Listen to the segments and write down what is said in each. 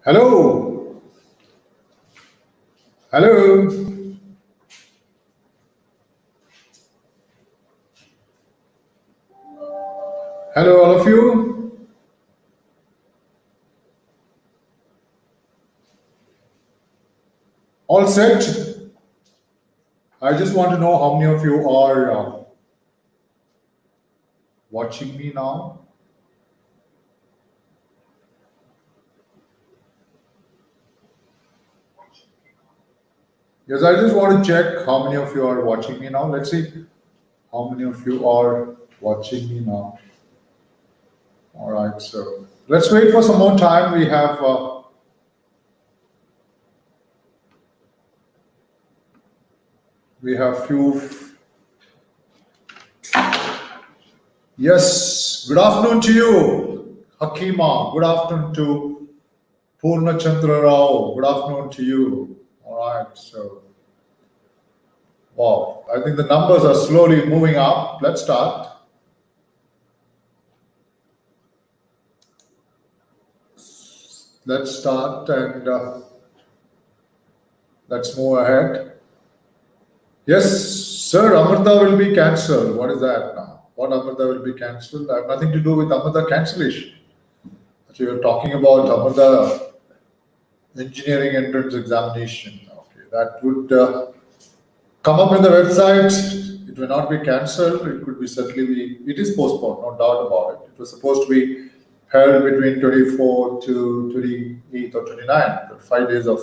Hello, hello, hello, all of you. All set? I just want to know how many of you are watching me now. Yes, I just want to check how many of you are watching me now. Let's see how many of you are watching me now. All right, so let's wait for some more time. We have few. Yes, good afternoon to you, Hakima. Good afternoon to Purna Chandra Rao. Good afternoon to you. All right, so wow, I think the numbers are slowly moving up. Let's start. Let's start and let's move ahead. Yes, sir, Amrita will be cancelled. What is that now? What Amrita will be cancelled? I have nothing to do with Amrita cancellation. So you're talking about Amrita engineering entrance examination. Okay, that would come up in the website. It will not be cancelled. It could be certainly be. It is postponed, no doubt about it. It was supposed to be held between 24 to 28 or 29, the 5 days of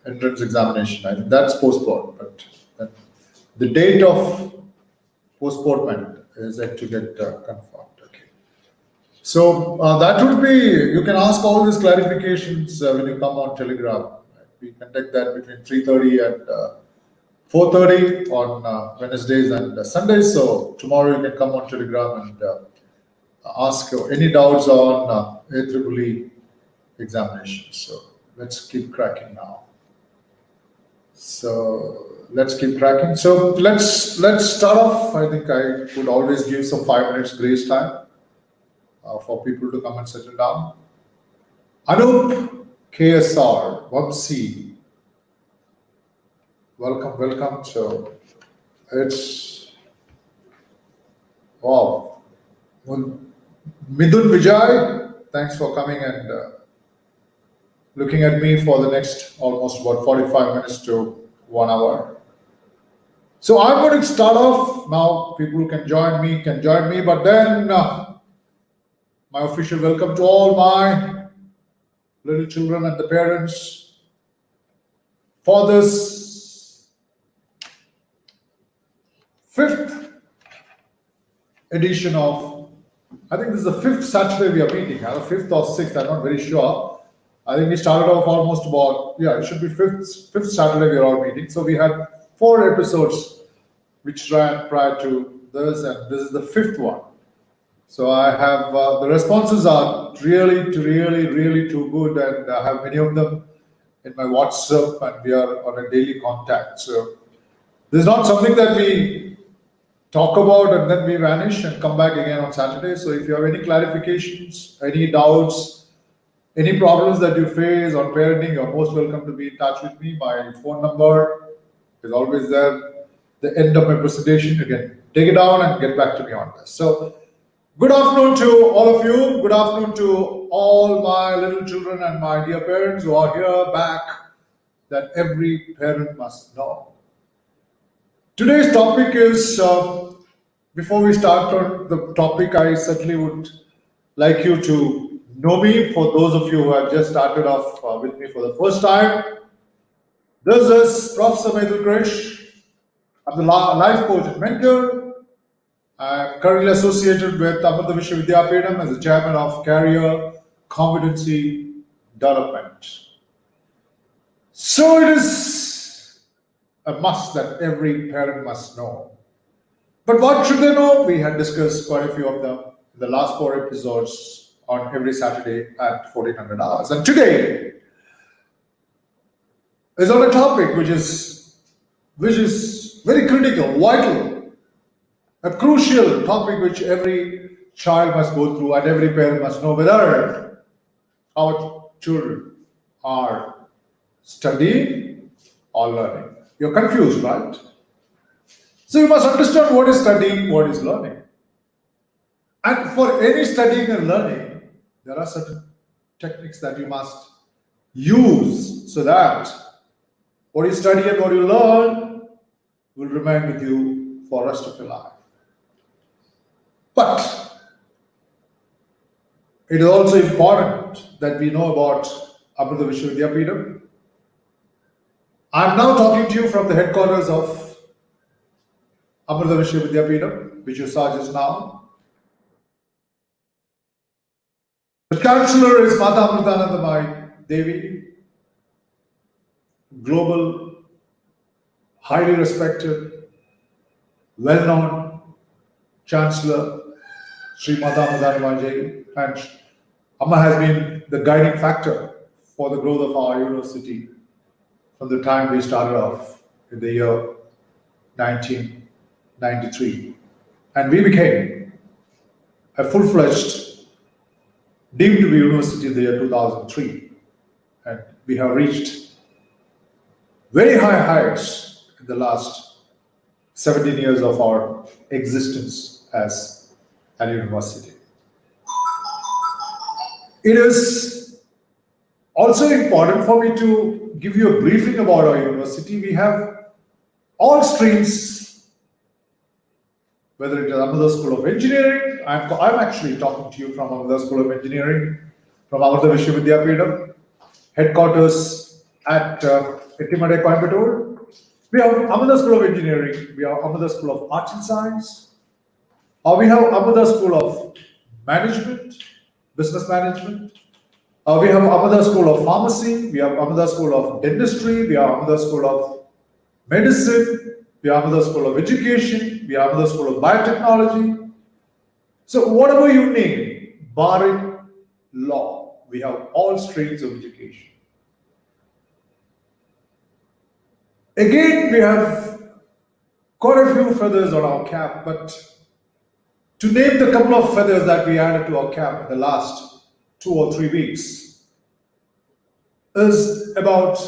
entrance examination. I think that's postponed, but the date of postponement is yet to get confirmed. Okay. So that would be, you can ask all these clarifications when you come on Telegram. Right? We conduct that between 3:30 and 4:30 on Wednesdays and Sundays. So tomorrow you can come on Telegram and ask any doubts on AEEE examination. So let's keep cracking now. So let's keep cracking. So let's start off. I think I would always give some 5 minutes grace time for people to come and settle down. Anup KSR 1C, welcome. So it's wow. Well, Midun Vijay, thanks for coming and looking at me for the next almost about 45 minutes to 1 hour. So I'm going to start off now. People who can join me, but then my official welcome to all my little children and the parents for this fifth edition of, I think this is the fifth Saturday we are meeting, either fifth or sixth, I'm not very sure. I think we started off almost about, yeah, it should be fifth Saturday we are all meeting. So we had 4 episodes which ran prior to this, and this is the fifth one. So I have, the responses are really too good, and I have many of them in my WhatsApp, and we are on a daily contact. So this is not something that we talk about and then we vanish and come back again on Saturday. So if you have any clarifications, any doubts, any problems that you face on parenting, you're most welcome to be in touch with me. My phone number is always there. The end of my presentation, you can take it down and get back to me on this. So good afternoon to all of you. Good afternoon to all my little children and my dear parents who are here back, that every parent must know. Today's topic is, before we start on the topic, I certainly would like you to know me. For those of you who have just started off with me for the first time, this is Professor Mehul Krish. I'm the life coach and mentor. I'm currently associated with Amrita Vishwavidyapeetham as the chairman of Career Competency Development. So it is a must that every parent must know. But what should they know? We had discussed quite a few of them in the last 4 episodes on every Saturday at 1400 hours. And today is on a topic which is very critical, vital, a crucial topic which every child must go through, and every parent must know whether our children are studying or learning. You're confused, right? So you must understand what is studying, what is learning. And for any studying and learning, there are certain techniques that you must use so that what you study and what you learn will remain with you for the rest of your life. But it is also important that we know about Amrita Vishwavidyapeetham. I'm now talking to you from the headquarters of Amrita Vishwavidyapeetham, which you saw just now. The Chancellor is Mata Amritanandamai Devi, global, highly respected, well-known Chancellor, Sri Mata Amritanandamai Devi, and Amma has been the guiding factor for the growth of our university from the time we started off in the year 1993. And we became a full-fledged, deemed to be university in the year 2003. And we have reached very high heights in the last 17 years of our existence as a university. It is also important for me to give you a briefing about our university. We have all streams, whether it is Amrita School of Engineering. I'm actually talking to you from Amrita School of Engineering, from Amrita Vishwavidyapeetham, headquarters at Ettimade, Coimbatore. We have Amrita School of Engineering, we have Amrita School of Arts and Science, we have Amrita School of Management, Business Management, we have Amrita School of Pharmacy, we have Amrita School of Dentistry, we have Amrita School of Medicine, we have Amrita School of Education, we have Amrita School of Biotechnology. So whatever you name, barring law, we have all streams of education. Again, we have quite a few feathers on our cap, but to name the couple of feathers that we added to our cap in the last 2 or 3 weeks is about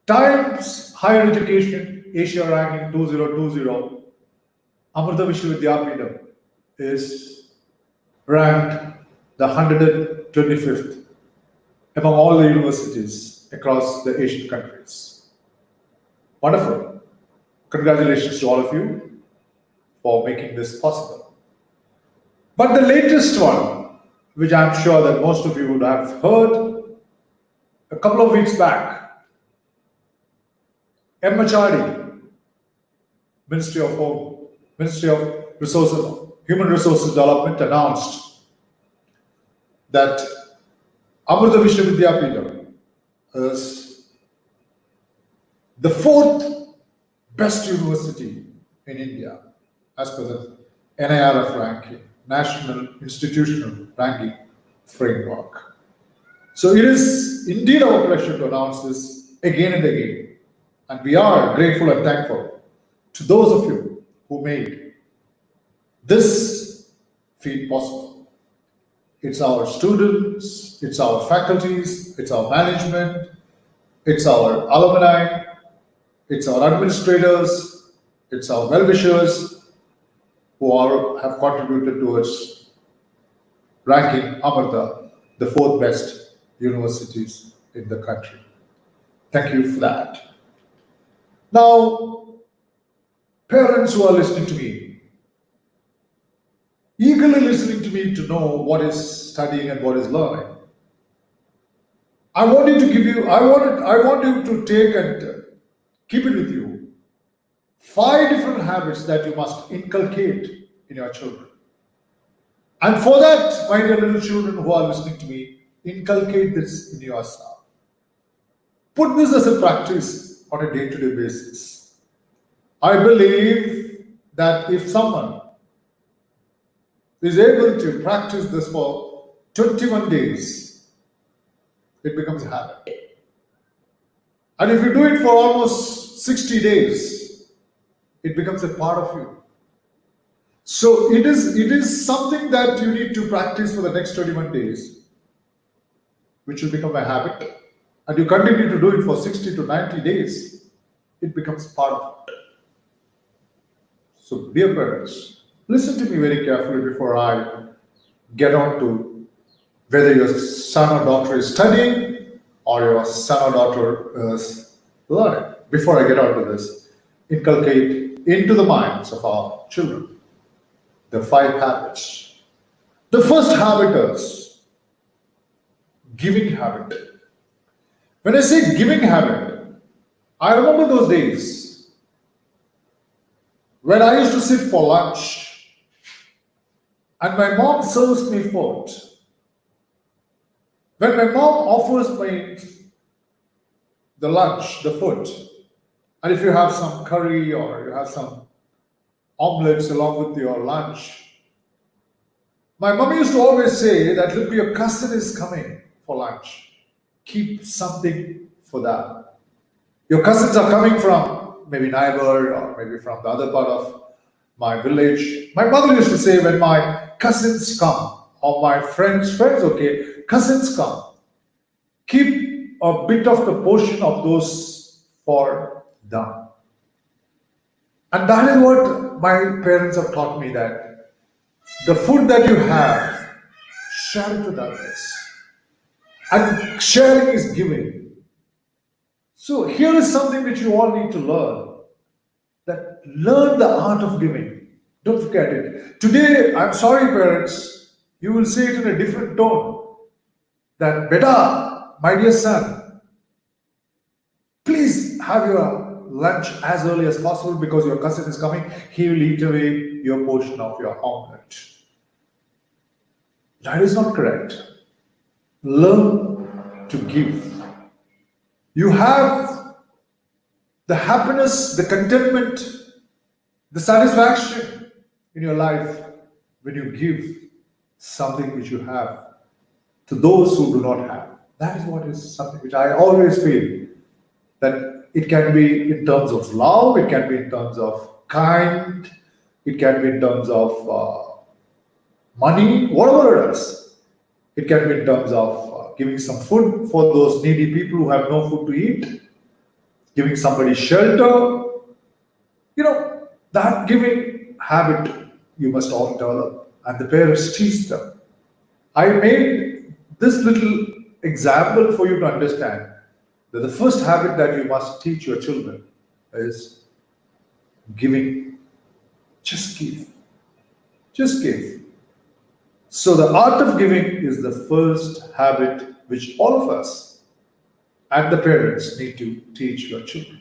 Times Higher Education Asia Ranking 2020. Amrita Vishwavidyapeetham is ranked the 125th among all the universities across the Asian countries. Wonderful. Congratulations to all of you for making this possible. But the latest one, which I'm sure that most of you would have heard, a couple of weeks back, MHRD, Ministry of Home, Ministry of Resources, Human Resources Development announced that Amrita Vishwavidyapeetham is the 4th best university in India as per the NIRF ranking, National Institutional Ranking Framework. So it is indeed our pleasure to announce this again and again. And we are grateful and thankful to those of you who made this feat possible. It's our students, it's our faculties, it's our management, it's our alumni, it's our administrators, it's our well-wishers who have contributed towards ranking Amrita the 4th best universities in the country. Thank you for that. Now, parents who are listening to me, eagerly listening to me to know what is studying and what is learning, I want you to take and keep it with you 5 different habits that you must inculcate in your children. And for that, my dear little children who are listening to me, inculcate this in yourself. Put this as a practice on a day-to-day basis. I believe that if someone is able to practice this for 21 days, it becomes a habit. And if you do it for almost 60 days, it becomes a part of you. So it is something that you need to practice for the next 21 days, which will become a habit, and you continue to do it for 60 to 90 days, it becomes part of it. So, dear parents, listen to me very carefully before I get on to whether your son or daughter is studying or your son or daughter is learning. Before I get on to this, inculcate into the minds of our children the five habits. The first habit is giving habit. When I say giving habit, I remember those days when I used to sit for lunch and my mom serves me food. When my mom offers me the lunch, the food, and if you have some curry or you have some omelets along with your lunch, my mom used to always say that, look, your cousin is coming for lunch. Keep something for them. Your cousins are coming from maybe neighbor or maybe from the other part of my village. My mother used to say, when my cousins come or my friends, okay, cousins come, keep a bit of the portion of those for them. And that is what my parents have taught me, that the food that you have, share it with others. And sharing is giving. So here is something which you all need to learn. That learn the art of giving. Don't forget it. Today, I'm sorry, parents, you will say it in a different tone. That, beta, my dear son, please have your lunch as early as possible because your cousin is coming. He will eat away your portion of your omelette. That is not correct. Learn to give. You have the happiness, the contentment, the satisfaction in your life when you give something which you have to those who do not have. That is what is something which I always feel, that it can be in terms of love, it can be in terms of kind, it can be in terms of money, whatever it is. It can be in terms of giving some food for those needy people who have no food to eat, giving somebody shelter. That giving habit you must all develop, and the parents teach them. I made this little example for you to understand that the first habit that you must teach your children is giving. Just give. Just give. So the art of giving is the first habit which all of us and the parents need to teach your children.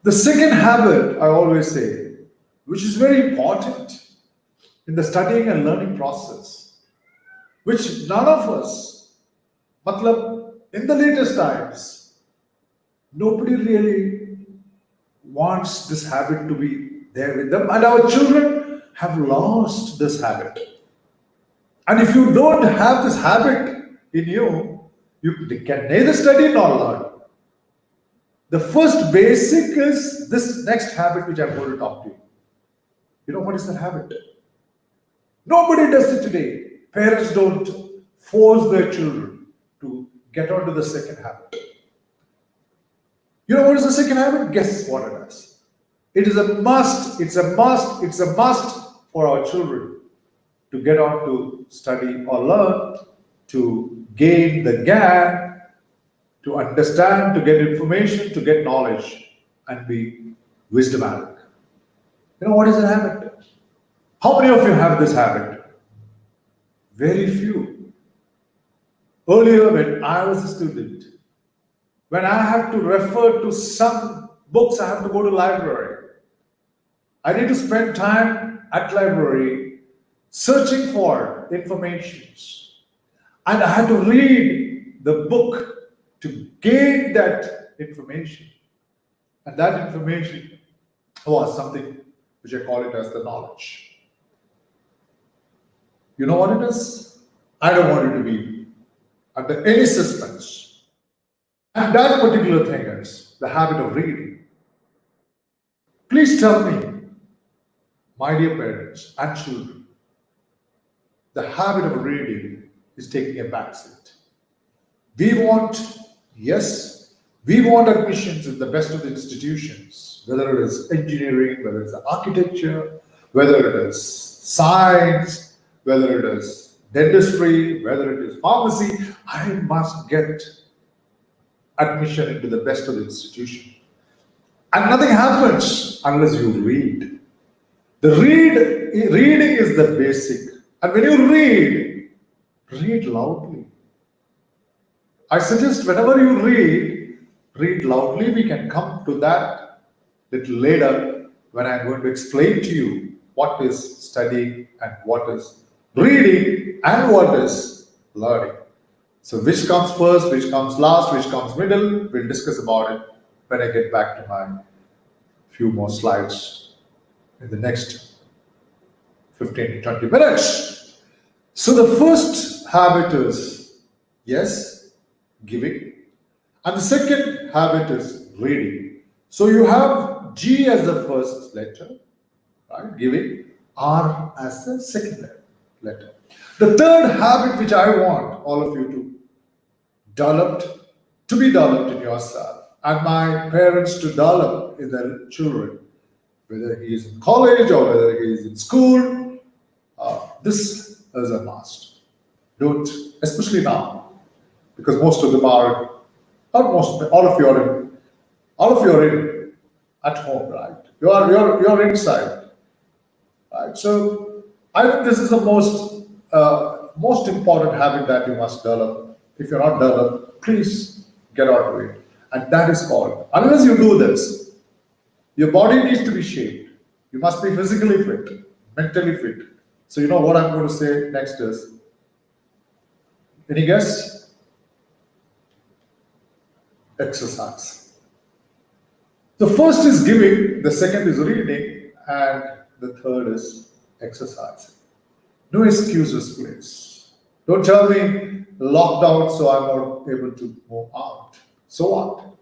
The second habit, I always say, which is very important in the studying and learning process, which none of us, in the latest times, nobody really wants this habit to be there with them, and our children have lost this habit. And if you don't have this habit in you, you can neither study nor learn. The first basic is this next habit which I'm going to talk to you. You know what is that habit? Nobody does it today. Parents don't force their children to get onto the second habit. You know what is the second habit? Guess what it is. It is a must, it's a must, it's a must for our children to get on to study or learn, to gain the gyan, to understand, to get information, to get knowledge, and be wisdomatic. You know what is the habit? How many of you have this habit? Very few. Earlier, when I was a student, when I have to refer to some books, I have to go to library. I need to spend time at library searching for informations. And I had to read the book to gain that information. And that information was something which I call it as the knowledge. You know what it is? I don't want it to be under any suspense. And that particular thing is the habit of reading. Please tell me, My dear parents and children, the habit of reading is taking a backseat. We want, yes, we want admissions in the best of the institutions, whether it is engineering, whether it's architecture, whether it is science, whether it is dentistry, whether it is pharmacy. I must get admission into the best of the institution. And nothing happens unless you read. Reading is the basic. And when you read loudly. I suggest whenever you read loudly. We can come to that little later when I'm going to explain to you what is studying and what is reading and what is learning. So which comes first, which comes last, which comes middle, we'll discuss about it when I get back to my few more slides in the next 15 to 20 minutes. So the first habit is, yes, giving. And the second habit is reading. So you have G as the first letter, right? Giving, R as the second letter. The third habit which I want all of you to be developed in yourself, and my parents to develop in their children, whether he is in college or whether he is in school, this is a must. Don't, especially now, because most of them are, almost all of you are in at home, right? You're inside, right? So I think this is the most important habit that you must develop. If you're not developed, please get onto it. And that is called, unless you do this, your body needs to be shaped. You must be physically fit, mentally fit. So you know what I'm going to say next is, any guess? Exercise. The first is giving, the second is reading, and the third is exercising. No excuses, please. Don't tell me lockdown, so I'm not able to move out. So what?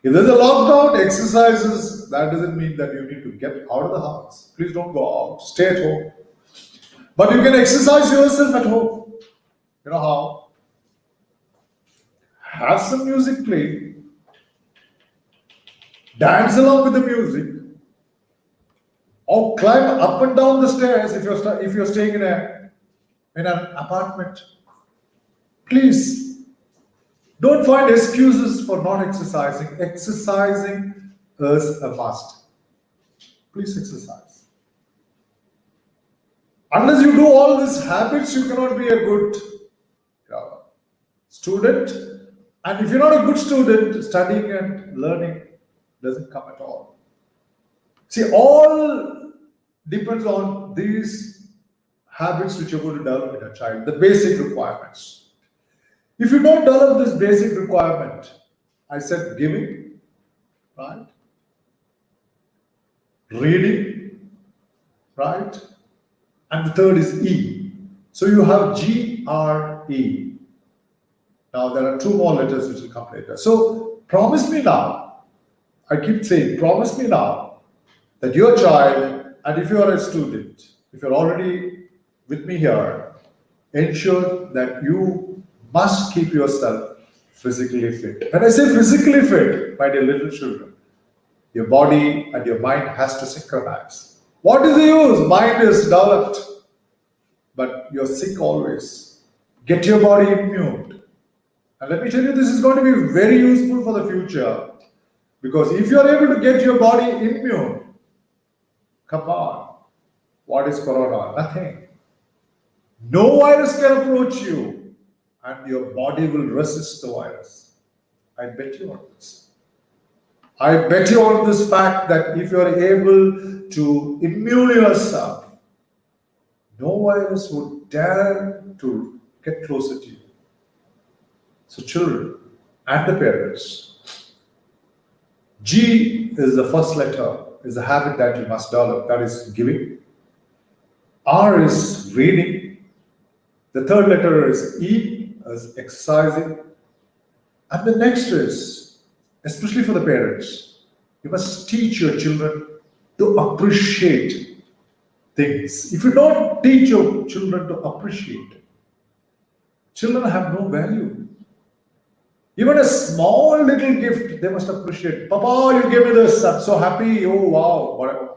If there's a lockdown, exercises, that doesn't mean that you need to get out of the house. Please don't go out. Stay at home. But you can exercise yourself at home. You know how? Have some music playing. Dance along with the music. Or climb up and down the stairs if you're staying in an apartment. Please don't find excuses for not exercising. Exercising is a must. Please exercise. Unless you do all these habits, you cannot be a good student. And if you're not a good student, studying and learning doesn't come at all. See, all depends on these habits which you're going to develop in a child, the basic requirements. If you don't develop this basic requirement, I said giving, right? Reading, right? And the third is E. So you have G, R, E. Now there are two more letters which will come later. So promise me now, I keep saying, promise me now that your child, and if you are a student, if you're already with me here, ensure that you must keep yourself physically fit. When I say physically fit, my dear little children, your body and your mind has to synchronize. What is the use? Mind is developed, but you're sick always. Get your body immune. And let me tell you, this is going to be very useful for the future, because if you're able to get your body immune, come on, what is corona? Nothing. No virus can approach you, and your body will resist the virus. I bet you on this. I bet you on this fact that if you are able to immune yourself, no virus would dare to get closer to you. So children and the parents, G is the first letter, is the habit that you must develop, that is giving. R is reading. The third letter is E, as exercising. And the next is, especially for the parents, you must teach your children to appreciate things. If you don't teach your children to appreciate, children have no value. Even a small little gift, they must appreciate. Papa, you gave me this. I'm so happy. Oh, wow. Whatever.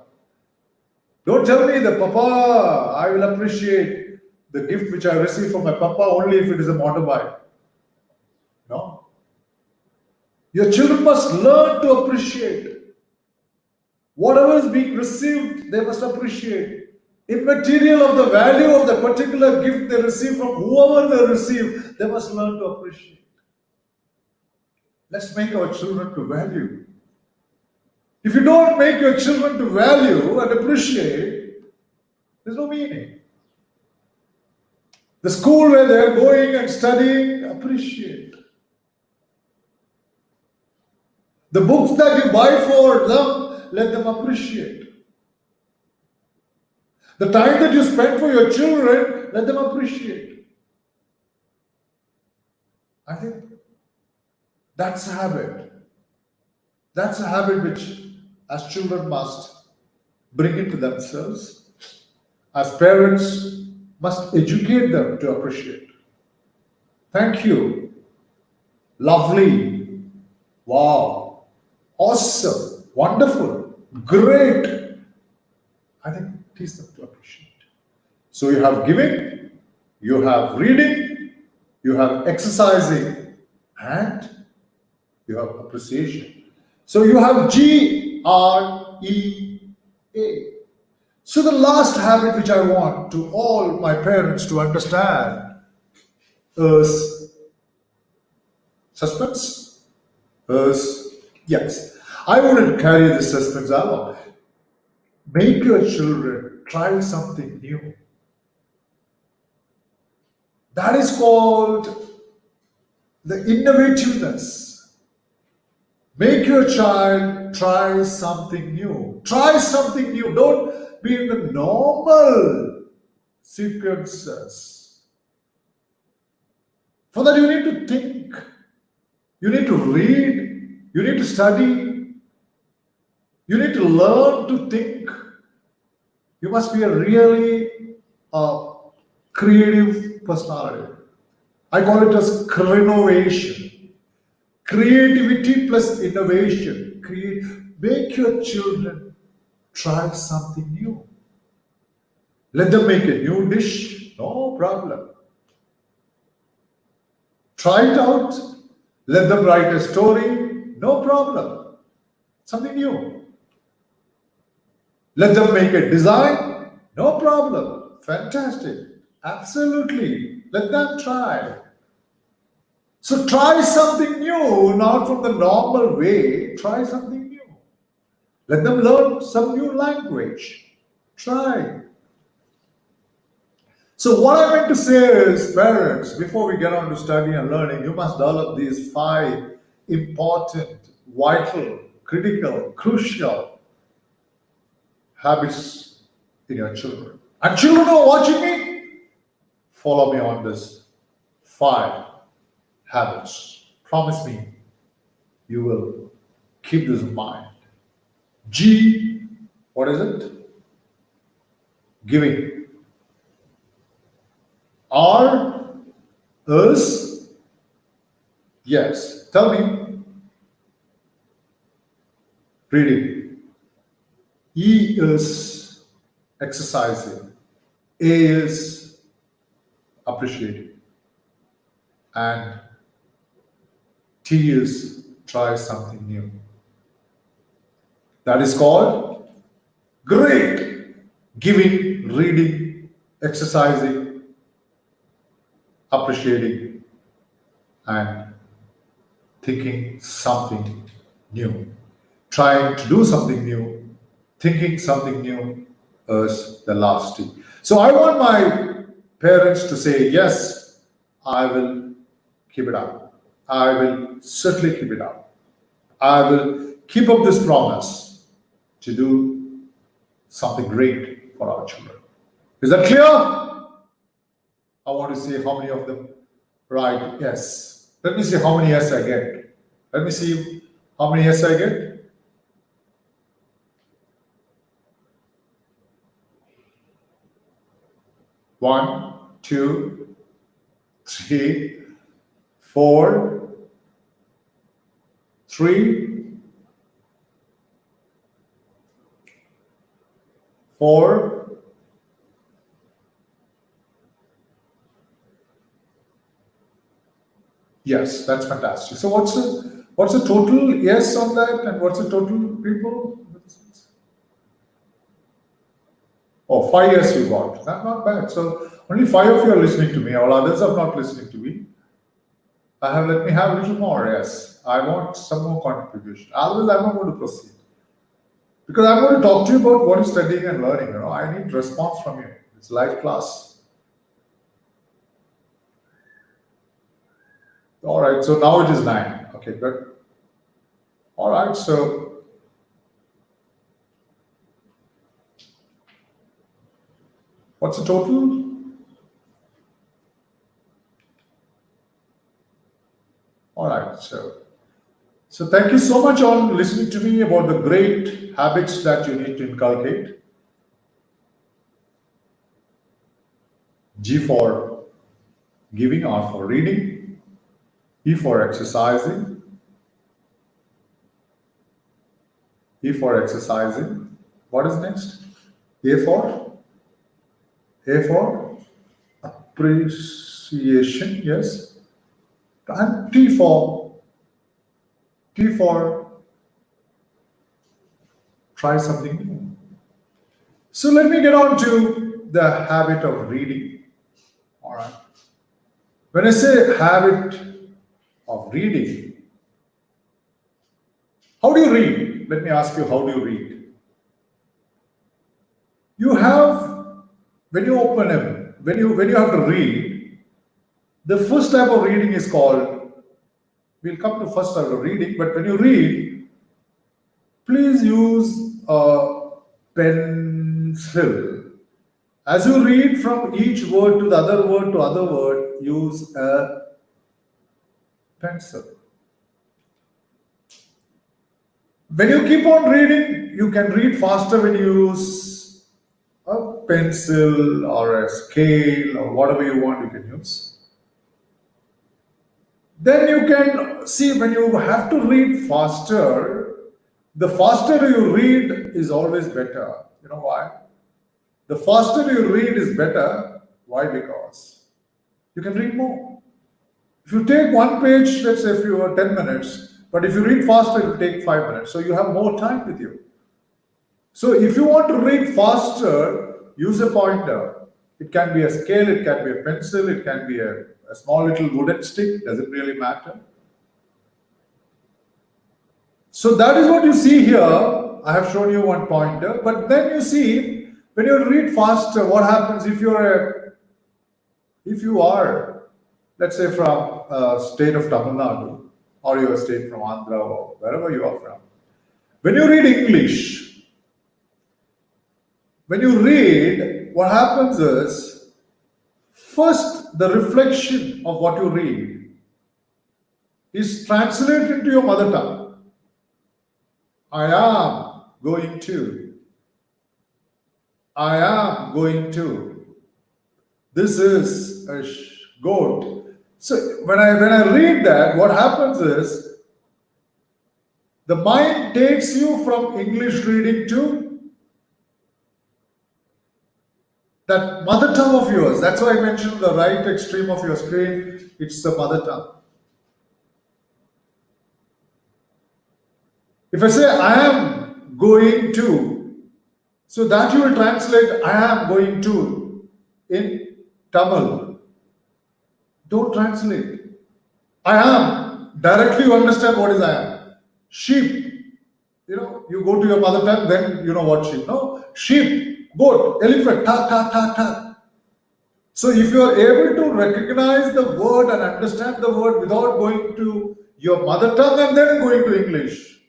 Don't tell me that, Papa, I will appreciate the gift which I received from my Papa only if it is a motorbike. No. Your children must learn to appreciate. Whatever is being received, they must appreciate. Immaterial of the value of the particular gift they receive from whoever they receive, they must learn to appreciate. Let's make our children to value. If you don't make your children to value and appreciate, there's no meaning. The school where they're going and studying, appreciate. The books that you buy for them, let them appreciate. The time that you spend for your children, let them appreciate. I think that's a habit. That's a habit which, as children, must bring into themselves. As parents, must educate them to appreciate. Thank you. Lovely. Wow. Awesome. Wonderful. Great. I think teach them to appreciate. So you have giving, you have reading, you have exercising, and you have appreciation. So you have GREA. So the last habit which I want to all my parents to understand is suspense. Yes. I wouldn't carry this suspense along. Make your children try something new. That is called the innovativeness. Make your child try something new. Try something new. Don't be in the normal sequences. For that, you need to think. You need to read. You need to study. You need to learn to think. You must be a really creative personality. I call it as renovation. Creativity plus innovation. Make your children try something new. Let them make a new dish. No problem. Try it out. Let them write a story. No problem. Something new. Let them make a design. No problem. Fantastic. Absolutely. Let them try. So try something new, not from the normal way. Try something new. Let them learn some new language. Try. So what I meant to say is, parents, before we get on to study and learning, you must develop these 5 important, vital, critical, crucial habits in your children. And children who are watching me, follow me on this 5 habits. Promise me you will keep this in mind. G, what is it? Giving. R is, yes, tell me. Reading. E is exercising. A is appreciating. And T is try something new. That is called great. Giving, reading, exercising, appreciating, and thinking something new. Trying to do something new, thinking something new is the last T. So I want my parents to say, yes, I will keep it up. I will certainly keep it up. I will keep up this promise to do something great for our children. Is that clear? I want to see how many of them write yes. Let me see how many yes I get. Let me see how many yes I get. One, two, three, four, three, four. Yes, that's fantastic. So what's the total yes on that, and what's the total people? Oh, 5 years you got. That's not bad. So only 5 of you are listening to me. All others are not listening to me. Let me have a little more. Yes, I want some more contribution. Otherwise, I'm not going to proceed because I'm going to talk to you about what is studying and learning. I need response from you. It's live class. All right. So now it is 9. Okay, good. All right. So what's the total? All right. So thank you so much on listening to me about the great habits that you need to inculcate. G for giving, R for reading, E for exercising, E for exercising. What is next? A for appreciation, yes. And T for try something new. So let me get on to the habit of reading. All right. When I say habit of reading, how do you read? Let me ask you, how do you read? You have when you open a when you have to read, the first type of reading is called. We'll come to first type of reading, but when you read, please use a pencil. As you read from each word to the other word to other word, use a pencil. When you keep on reading, you can read faster when you use a pencil or a scale or whatever you want, you can use. Then you can see when you have to read faster, the faster you read is always better. You know why? The faster you read is better. Why? Because you can read more. If you take one page, let's say if you are 10 minutes, but if you read faster, it will take 5 minutes. So you have more time with you. So if you want to read faster, use a pointer. It can be a scale, it can be a pencil, it can be a small little wooden stick, doesn't really matter. So that is what you see here. I have shown you one pointer, but then you see when you read faster, what happens if you are, let's say from state of Tamil Nadu, or you are state from Andhra or wherever you are from. When you read English, when you read, what happens is first the reflection of what you read is translated into your mother tongue. I am going to. I am going to. This is a goat. So when I read that, what happens is the mind takes you from English reading to that mother tongue of yours. That's why I mentioned the right extreme of your screen. It's the mother tongue. If I say I am going to, so that you will translate I am going to in Tamil. Don't translate. I am. Directly you understand what is I am. Sheep. You go to your mother tongue, then you know what sheep. No? Sheep, goat, elephant, ta, ta, ta, ta. So if you are able to recognize the word and understand the word without going to your mother tongue and then going to English,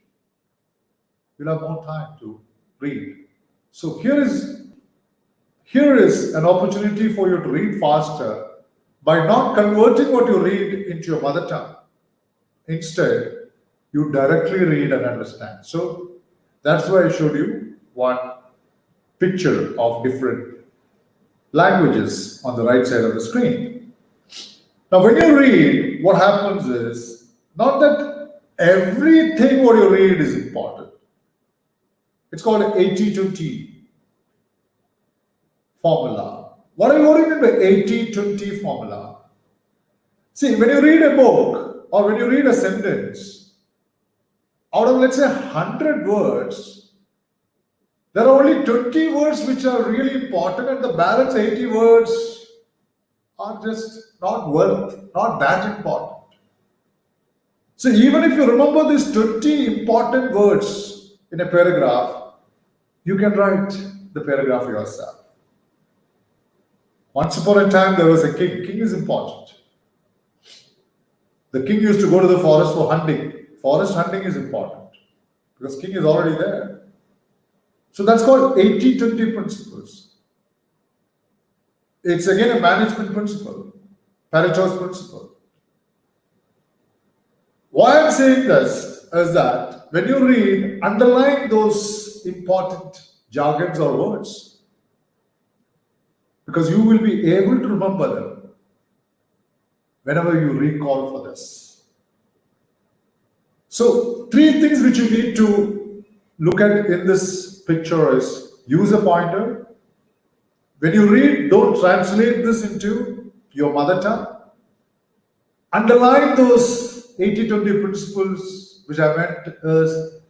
you'll have more time to read. So here is an opportunity for you to read faster by not converting what you read into your mother tongue. Instead, you directly read and understand. So that's why I showed you one picture of different languages on the right side of the screen. Now, when you read, what happens is not that everything what you read is important. It's called 80-20 formula. What do you mean by 80-20 formula? See, when you read a book or when you read a sentence, out of let's say 100 words, there are only 20 words which are really important, and the balance 80 words are just not that important. So even if you remember these 20 important words in a paragraph, you can write the paragraph yourself. Once upon a time, there was a king. King is important. The king used to go to the forest for hunting. Forest hunting is important because king is already there. So that's called 80-20 principles. It's again a management principle, Pareto's principle. Why I'm saying this is that when you read, underline those important jargons or words because you will be able to remember them whenever you recall for this. So, three things which you need to look at in this picture is use a pointer. When you read, don't translate this into your mother tongue. Underline those 80-20 principles which I meant is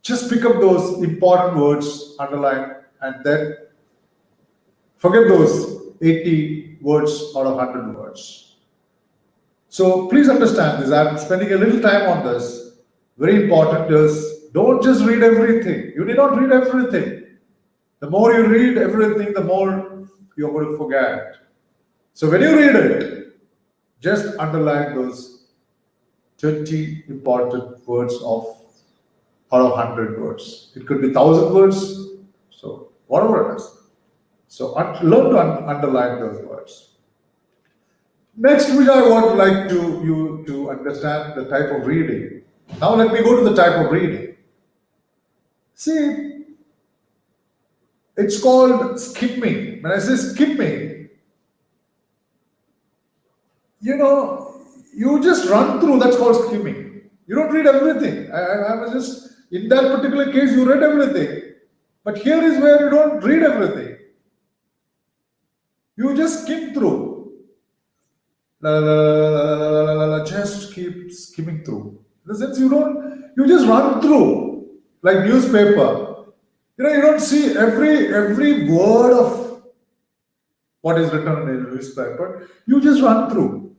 just pick up those important words, underline, and then forget those 80 words out of 100 words. So please understand this. I'm spending a little time on this. Very important is don't just read everything. You need not read everything. The more you read everything, the more you're going to forget. So when you read it, just underline those 20 important words out of 100 words. It could be 1,000 words. So whatever it is. So learn to underline those words. Next, which I would like you to understand the type of reading. Now let me go to the type of reading. See, it's called skimming. When I say skimming, you just run through. That's called skimming. You don't read everything. I was just, in that particular case, you read everything. But here is where you don't read everything. You just skim through. Just keep skimming through. In the sense you just run through like newspaper. You don't see every word of what is written in a newspaper. You just run through.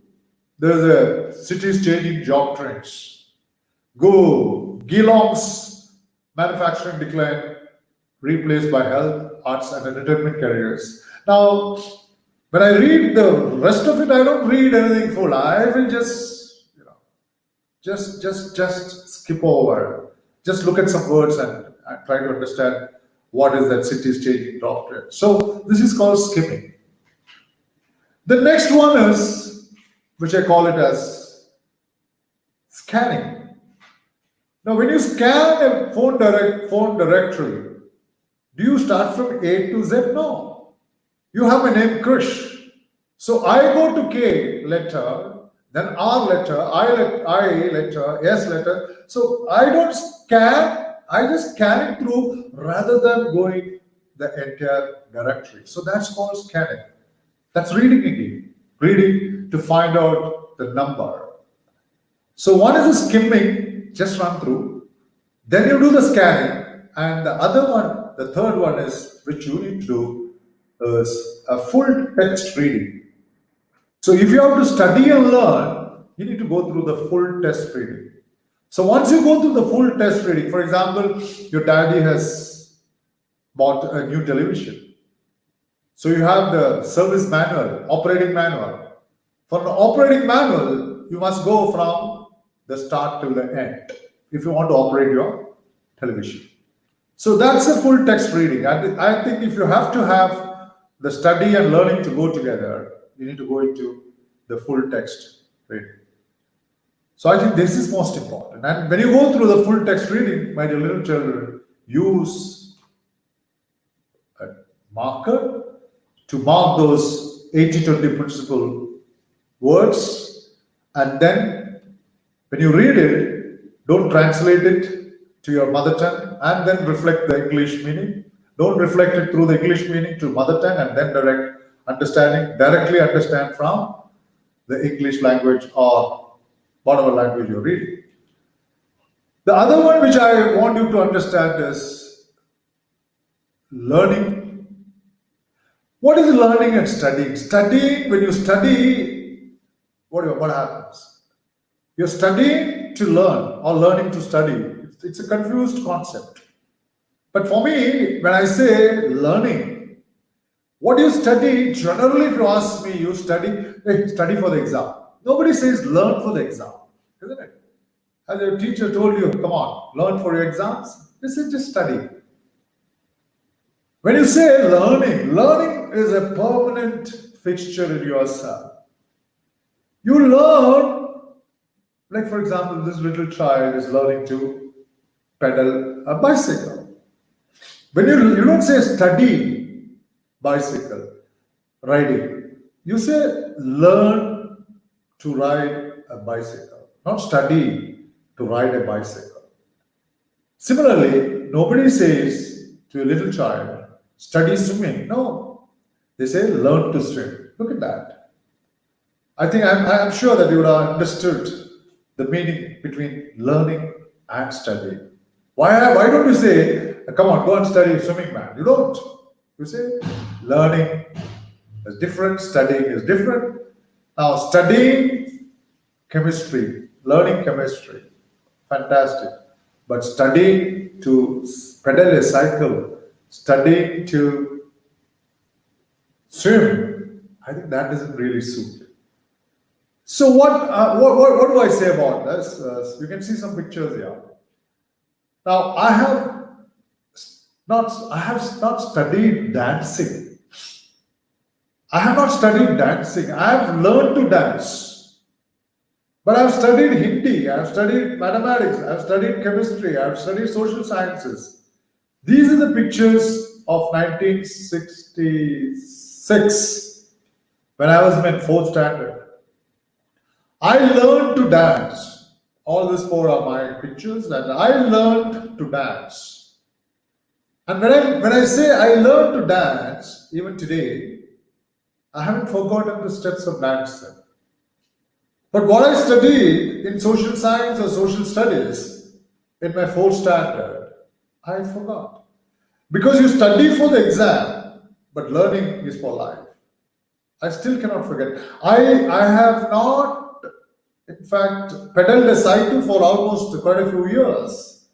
There's a cities changing job trends. Go, Geelong's manufacturing decline replaced by health, arts, and entertainment careers. Now, when I read the rest of it, I don't read anything full. I will just skip over. Just look at some words and try to understand what is that city's changing doctrine. So this is called skimming. The next one is, which I call it as scanning. Now, when you scan a phone directory, do you start from A to Z? No. You have a name Krish. So I go to K letter, then R letter, I letter, S letter. So I don't scan, I just scan it through rather than going the entire directory. So that's called scanning. That's reading again. Reading to find out the number. So one is the skimming, just run through. Then you do the scanning. And the other one, the third one is, which you need to do, is a full text reading. So if you have to study and learn, you need to go through the full text reading. So once you go through the full text reading, for example, your daddy has bought a new television. So you have the service manual, operating manual. For the operating manual, you must go from the start till the end if you want to operate your television. So that's a full text reading. I think if you have to have the study and learning to go together, you need to go into the full text reading. So I think this is most important. And when you go through the full text reading, my dear little children, use a marker to mark those 80-20 principle words, and then when you read it, don't translate it to your mother tongue and then reflect the English meaning. Don't reflect it through the English meaning to mother tongue and then directly understand from the English language or whatever language you're reading. The other one which I want you to understand is learning. What is learning and studying? Studying, when you study, what happens? You're studying to learn or learning to study. It's a confused concept. But for me, when I say learning, what you study, generally, if you ask me, you study for the exam. Nobody says learn for the exam, isn't it? Has your teacher told you, come on, learn for your exams? They say just study. When you say learning is a permanent fixture in yourself. You learn, like for example, this little child is learning to pedal a bicycle. When you don't say study bicycle riding, you say learn to ride a bicycle, not study to ride a bicycle. Similarly, nobody says to a little child, study swimming. No, they say learn to swim. Look at that. I'm sure that you would have understood the meaning between learning and studying. Why don't you say, come on, go and study swimming, man? You don't. You say learning is different, studying is different. Now, studying chemistry, learning chemistry, fantastic. But studying to pedal a cycle, studying to swim, I think that doesn't really suit you. So what do I say about this? You can see some pictures here. Now I have not studied dancing. I have not studied dancing. I have learned to dance. But I have studied Hindi, I have studied mathematics, I have studied chemistry, I have studied social sciences. These are the pictures of 1966 when I was in fourth standard. I learned to dance. All these four are my pictures, and I learned to dance. And when I say I learned to dance, even today, I haven't forgotten the steps of dancing. But what I studied in social science or social studies in my fourth standard, I forgot. Because you study for the exam, but learning is for life. I still cannot forget. I have not, in fact, pedaled a cycle for almost quite a few years.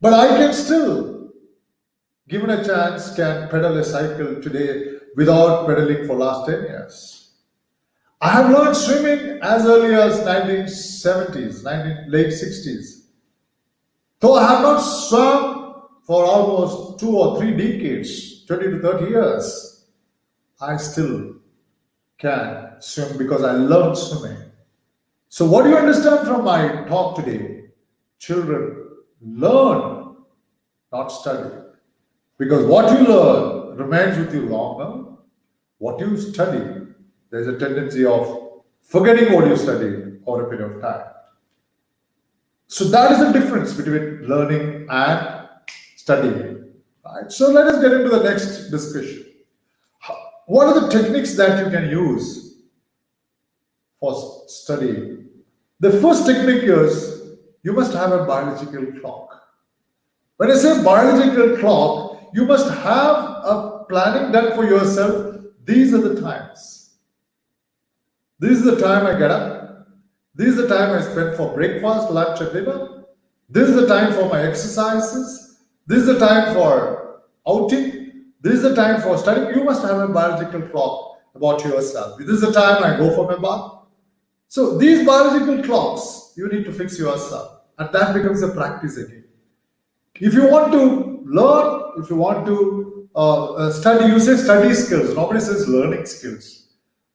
But I can still, given a chance, can pedal a cycle today without pedaling for last 10 years. I have learned swimming as early as 1970s, late 60s. Though I have not swum for almost 2 or 3 decades, 20 to 30 years, I still can swim because I learned swimming. So what do you understand from my talk today? Children, learn, not study. Because what you learn remains with you longer. What you study, there's a tendency of forgetting what you studied over a period of time. So that is the difference between learning and studying. Right? So let us get into the next discussion. What are the techniques that you can use for studying? The first technique is you must have a biological clock. When I say biological clock, you must have a planning done for yourself. These are the times. This is the time I get up. This is the time I spend for breakfast, lunch, and dinner. This is the time for my exercises. This is the time for outing. This is the time for studying. You must have a biological clock about yourself. This is the time I go for my bath. So these biological clocks, you need to fix yourself. And that becomes a practice again. If you want to learn, if you want to study, you say study skills. Nobody says learning skills.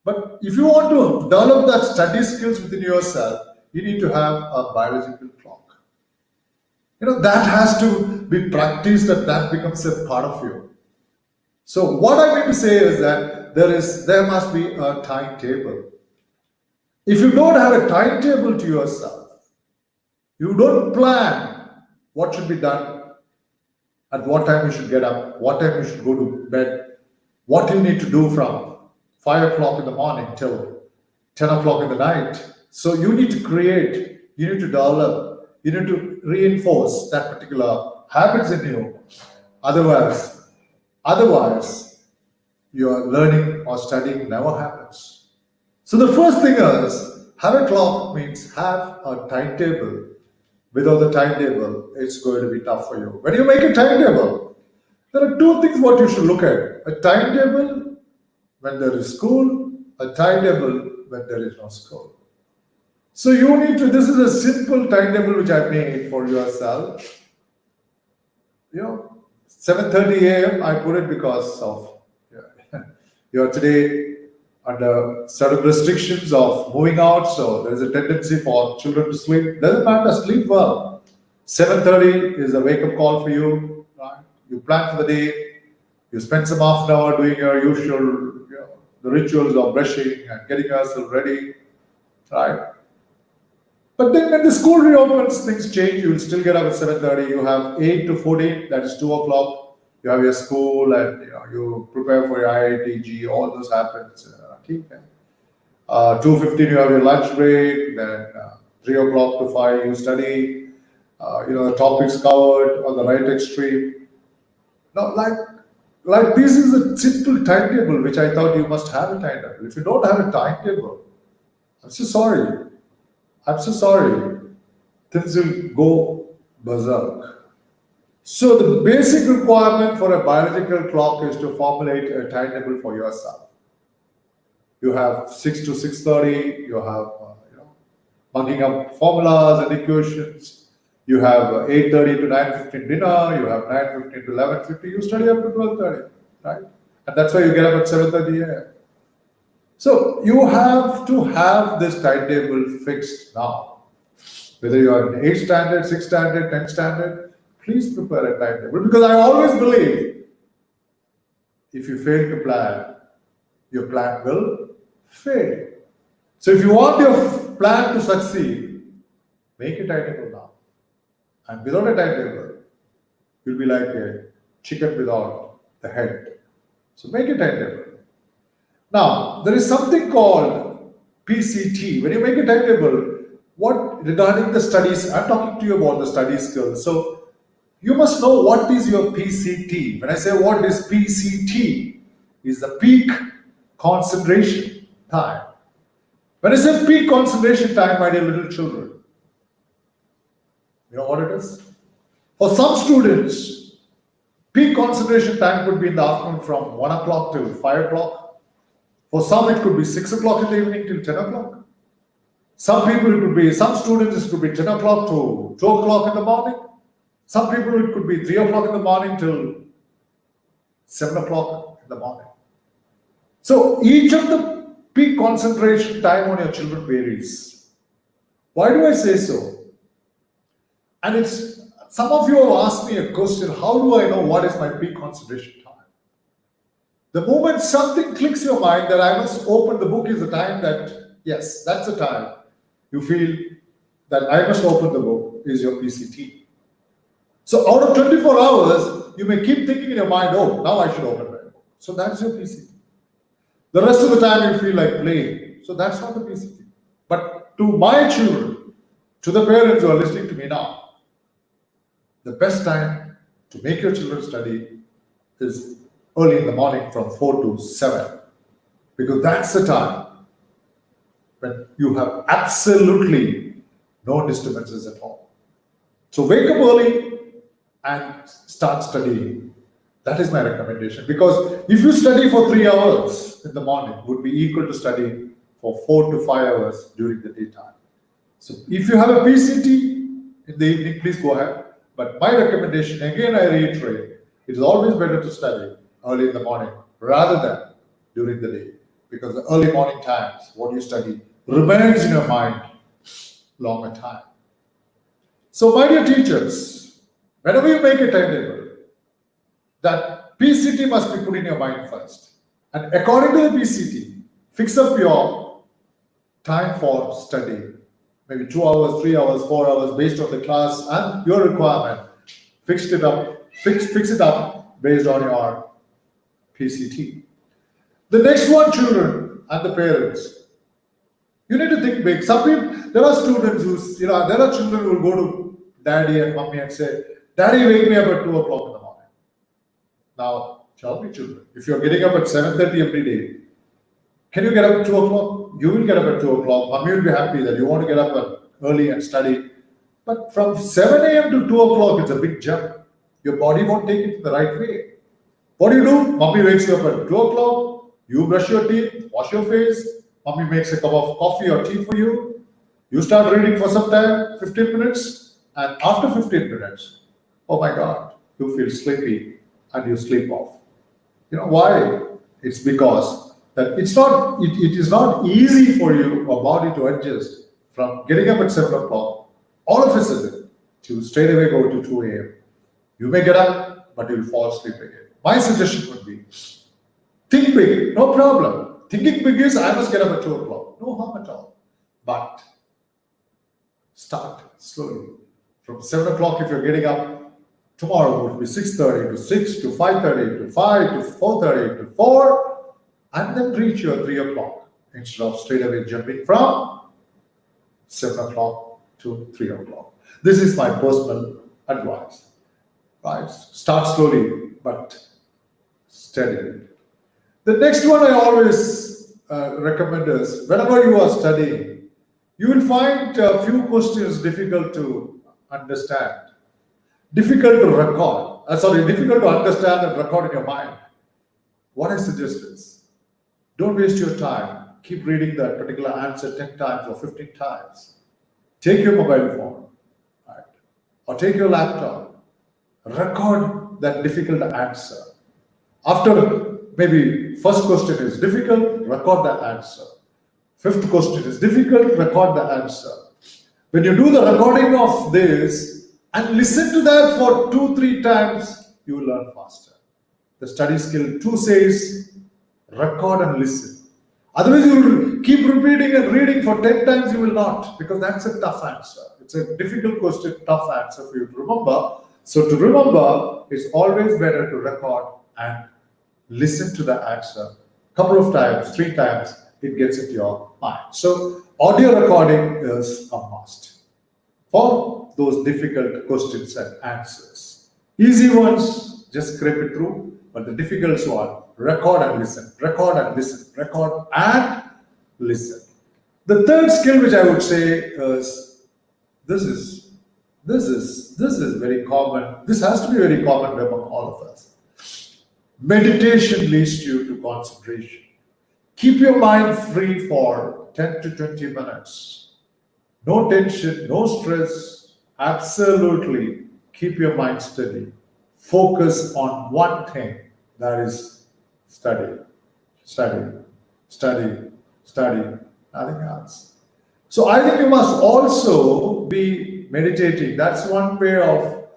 But if you want to develop that study skills within yourself, you need to have a biological clock. That has to be practiced, and that becomes a part of you. So what I mean to say is that there must be a timetable. If you don't have a timetable to yourself, you don't plan what should be done, at what time you should get up, what time you should go to bed, what you need to do from 5 o'clock in the morning till 10 o'clock in the night. So you need to create, you need to develop, you need to reinforce that particular habits in you. Otherwise, your learning or studying never happens. So the first thing is, have a clock means have a timetable. Without the timetable, it's going to be tough for you. When you make a timetable, there are two things what you should look at. A timetable when there is school, a timetable when there is no school. So you need to, this is a simple timetable which I made for yourself. 7:30 a.m. I put it because of you're today under certain restrictions of moving out, so there is a tendency for children to sleep. Doesn't matter, sleep well. 7:30 is a wake-up call for you. Right? You plan for the day. You spend some half an hour doing your usual, the rituals of brushing and getting yourself ready, right? But then when the school reopens, things change. You will still get up at 7:30. You have 8 to 14, that is 2 o'clock. You have your school and you prepare for your IITG, all those happens. 2:15 you have your lunch break, then 3 o'clock to 5 you study. The topics covered on the right extreme. Now, like this is a simple timetable which I thought you must have a timetable. If you don't have a timetable, I'm so sorry. I'm so sorry. Things will go berserk. So the basic requirement for a biological clock is to formulate a timetable for yourself. You have 6 to 6:30. You have mugging up formulas and equations. You have 8:30 to 9:15 dinner. You have 9:15 to 11:50. You study up to 12:30, right? And that's why you get up at 7:30 a.m. So you have to have this timetable fixed now. Whether you are in 8th standard, 6th standard, 10th standard, please prepare a timetable. Because I always believe if you fail to plan, your plan will fail. So if you want your plan to succeed, make a timetable now. And without a timetable, you'll be like a chicken without the head. So make a timetable. Now, there is something called PCT. When you make a timetable, regarding the studies, I'm talking to you about the study skills. So you must know what is your PCT. When I say what is PCT, is the peak concentration time. When I say peak concentration time, my dear little children, you know what it is? For some students, peak concentration time could be in the afternoon from 1 o'clock till 5 o'clock. For some, it could be 6 o'clock in the evening till 10 o'clock. Some students, it could be 10 o'clock to 2 o'clock in the morning. Some people, it could be 3 o'clock in the morning till 7 o'clock in the morning. So each of the peak concentration time on your children varies. Why do I say so? And some of you have asked me a question, how do I know what is my peak concentration time? The moment something clicks your mind that I must open the book is the time that, yes, that's the time you feel that I must open the book is your PCT. So out of 24 hours, you may keep thinking in your mind, oh, now I should open my book. So that's your PCT. The rest of the time you feel like playing. So that's not the PCT. But to my children, to the parents who are listening to me now, the best time to make your children study is early in the morning from 4 to 7. Because that's the time when you have absolutely no disturbances at all. So wake up early and start studying. That is my recommendation. Because if you study for 3 hours in the morning, it would be equal to studying for 4 to 5 hours during the daytime. So if you have a PCT in the evening, please go ahead. But my recommendation, again I reiterate, it is always better to study early in the morning rather than during the day. Because the early morning times, what you study remains in your mind longer time. So my dear teachers, whenever you make a timetable, that PCT must be put in your mind first. And according to the PCT, fix up your time for study. Maybe 2 hours, 3 hours, 4 hours based on the class and your requirement. Fix it up based on your PCT. The next one, children and the parents. You need to think big. Some people, there are students who, there are children who will go to daddy and mommy and say, Daddy, wake me up at 2 o'clock in the morning. Now, tell me, children, if you're getting up at 7:30 every day, can you get up at 2 o'clock? You will get up at 2 o'clock. Mommy will be happy that you want to get up early and study. But from 7 a.m. to 2 o'clock, it's a big jump. Your body won't take it the right way. What do? Mommy wakes you up at 2 o'clock. You brush your teeth, wash your face. Mommy makes a cup of coffee or tea for you. You start reading for some time, 15 minutes. And after 15 minutes, oh my God, you feel sleepy and you sleep off. You know why? It's because that it is not easy for your body to adjust from getting up at 7 o'clock, all of a sudden, to straight away go to 2 a.m. You may get up, but you'll fall asleep again. My suggestion would be, think big, no problem. Thinking big is, I must get up at 2 o'clock. No harm at all. But start slowly. From 7 o'clock, if you're getting up, tomorrow would be 6:30 to 6 to 5:30 to 5 to 4:30 to 4, and then reach your 3 o'clock instead of straight away jumping from 7 o'clock to 3 o'clock. This is my personal advice. Right? Start slowly, but steadily. The next one I always recommend is, whenever you are studying, you will find a few questions difficult to understand, difficult to record. Difficult to understand and record in your mind. What I suggest is, don't waste your time. Keep reading that particular answer 10 times or 15 times. Take your mobile phone, right? Or take your laptop. Record that difficult answer. After maybe first question is difficult, record the answer. Fifth question is difficult, record the answer. When you do the recording of this and listen to that for 2-3 times, you will learn faster. The study skill 2 says, record and listen. Otherwise, you will keep repeating and reading for 10 times, you will not, because that's a tough answer. It's a difficult question, tough answer for you to remember. So to remember, it's always better to record and listen to the answer. Couple of times, 3 times, it gets into your mind. So audio recording is a must for those difficult questions and answers. Easy ones, just scrape it through, but the difficult one, record and listen, record and listen, record and listen. The third skill which I would say is, this is very common. This has to be very common among all of us. Meditation leads you to concentration. Keep your mind free for 10 to 20 minutes. No tension, no stress. Absolutely keep your mind steady. Focus on one thing, that is study, study, study, study, nothing else. So I think you must also be meditating. That's one way of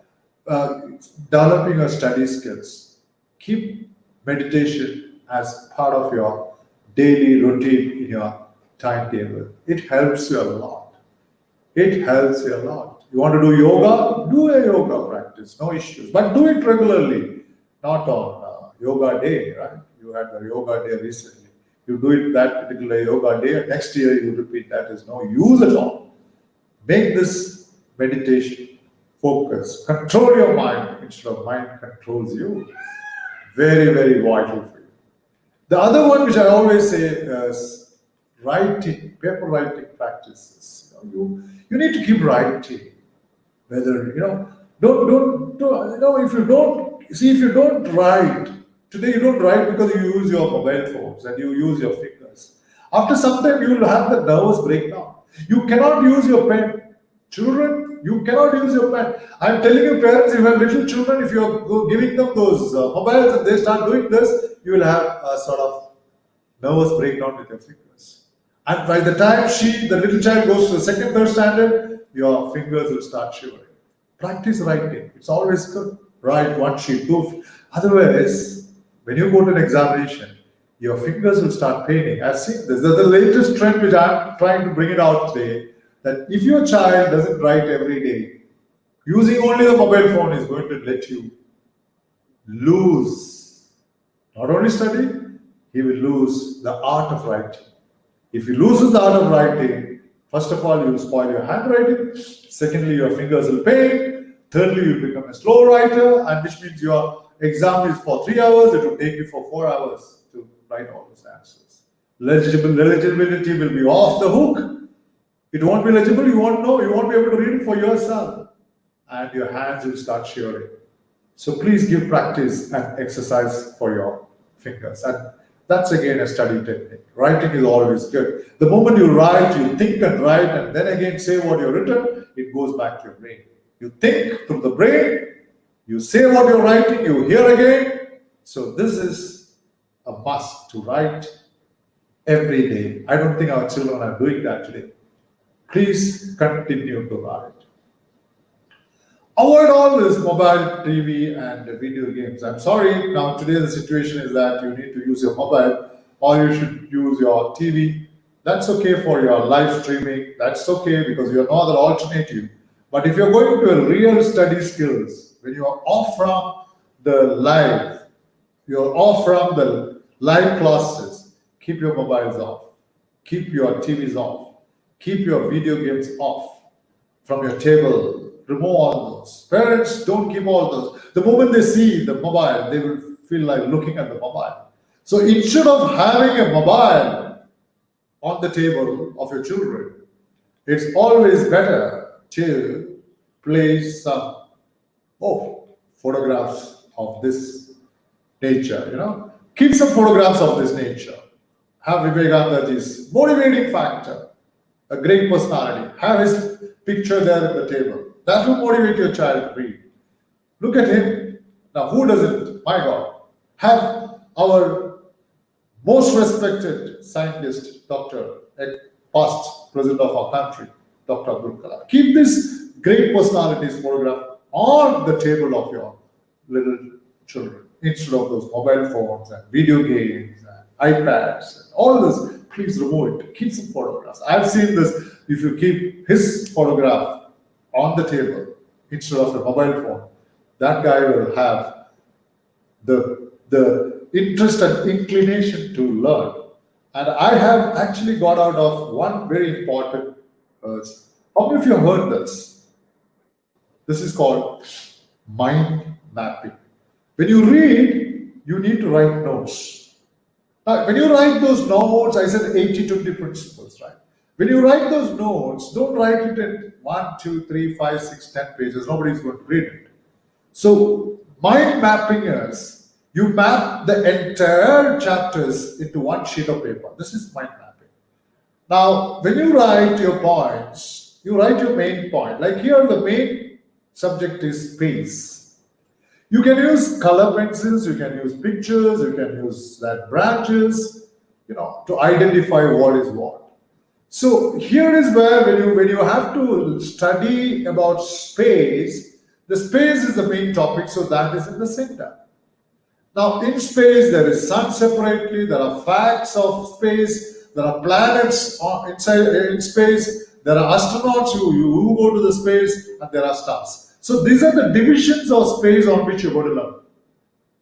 developing your study skills. Keep meditation as part of your daily routine in your timetable. It helps you a lot. It helps you a lot. You want to do yoga? Do a yoga practice, no issues. But do it regularly, not on yoga day, right? You had the yoga day recently. You do it that particular yoga day, and next year you repeat that. Is no use at all. Make this meditation focus. Control your mind instead of mind controls you. Very, very vital for you. The other one which I always say is writing, paper writing practices. You need to keep writing. Whether if you don't write today, you don't write because you use your mobile phones and you use your fingers. After some time, you will have the nervous breakdown. You cannot use your pen. Children, you cannot use your pen. I'm telling you, parents, if you have little children, if you're giving them those mobiles and they start doing this, you will have a sort of nervous breakdown with your fingers. And by the time the little child goes to the second, third standard, your fingers will start shivering. Practice writing. It's always good. Write one sheet, two. Otherwise, when you go to an examination, your fingers will start paining. I've seen this. That's the latest trend which I'm trying to bring it out today. That if your child doesn't write every day, using only the mobile phone is going to let you lose not only study, he will lose the art of writing. If he loses the art of writing, first of all, you will spoil your handwriting. Secondly, your fingers will pain. Thirdly, you will become a slow writer, and which means your exam is for 3 hours. It will take you for 4 hours to write all those answers. Legibility will be off the hook. It won't be legible. You won't know. You won't be able to read it for yourself, and your hands will start shivering. So please give practice and exercise for your fingers. And that's again a study technique. Writing is always good. The moment you write, you think and write, and then again say what you've written, it goes back to your brain. You think through the brain, you say what you're writing, you hear again. So this is a must to write every day. I don't think our children are doing that today. Please continue to write. Avoid all this mobile, TV, and video games. I'm sorry, now today the situation is that you need to use your mobile or you should use your TV. That's okay for your live streaming. That's okay because you have no other alternative. But if you're going to a real study skills, when you are off from the live, you're off from the live classes, keep your mobiles off, keep your TVs off, keep your video games off from your table. Remove all those. Parents don't keep all those. The moment they see the mobile, they will feel like looking at the mobile. So instead of having a mobile on the table of your children, it's always better to place some photographs of this nature. Keep some photographs of this nature. Have Vivekananda's motivating factor, a great personality. Have his picture there at the table. That will motivate your child to read. Look at him. Now, who doesn't? My God. Have our most respected scientist, Dr. past president of our country, Dr. Abdul Kalam. Keep this great personalities photograph on the table of your little children instead of those mobile phones and video games and iPads and all this. Please remove it. Keep some photographs. I've seen this. If you keep his photograph on the table instead of a mobile phone, that guy will have the interest and inclination to learn. And I have actually got out of one very important verse. How many of you have heard this? This is called mind mapping. When you read, you need to write notes. Now, when you write those notes, I said 80-20 principles, right? When you write those notes, don't write it in 1, 2, 3, 5, 6, 10 pages. Nobody's going to read it. So, mind mapping is you map the entire chapters into one sheet of paper. This is mind mapping. Now, when you write your points, you write your main point. Like here, the main subject is space. You can use color pencils, you can use pictures, you can use that branches, to identify what is what. So here is where when you have to study about space, the space is the main topic, so that is in the center. Now in space there is sun separately, there are facts of space, there are planets inside in space, there are astronauts who go to the space, and there are stars. So these are the divisions of space on which you're going to learn.